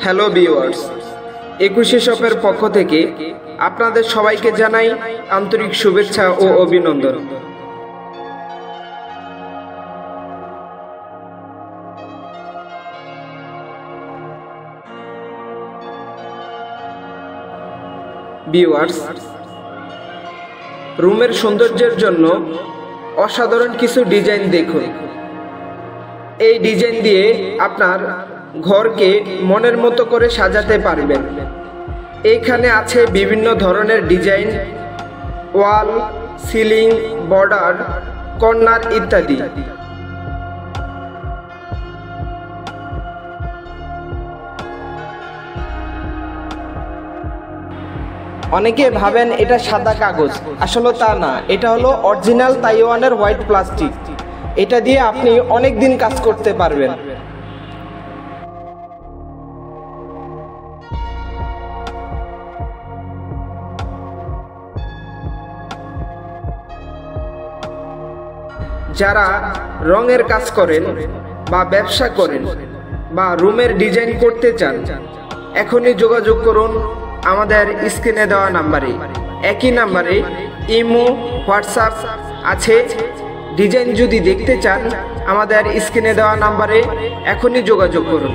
Hello viewers, 21 শপের পক্ষ থেকে আপনাদের সবাইকে জানাই আন্তরিক শুভেচ্ছা ও অভিনন্দন। ভিউয়ার্স, রুমের সৌন্দর্যের জন্য অসাধারণ কিছু ডিজাইন দেখুন। এই ডিজাইন দিয়ে আপনার ঘরকে মনের মতো করে সাজাতে পারবেন। এইখানে আছে বিভিন্ন ধরনের ডিজাইন, ওয়াল, সিলিং, বর্ডার, কর্নার ইত্যাদি। অনেকে ভাবেন এটা সাদা কাগজ, আসলে তা না, এটা হলো অরিজিনাল তাইওয়ানের হোয়াইট প্লাস্টিক। এটা দিয়ে আপনি অনেক দিন কাজ করতে পারবেন। যারা রঙের কাজ করেন বা ব্যবসা করেন বা রুমের ডিজাইন করতে চান, এখনই যোগাযোগ করুন আমাদের স্ক্রিনে দেওয়া নাম্বারে। একই নাম্বারে ইমো, হোয়াটসঅ্যাপ আছে। ডিজাইন যদি দেখতে চান আমাদের স্ক্রিনে দেওয়া নাম্বারে এখনই যোগাযোগ করুন।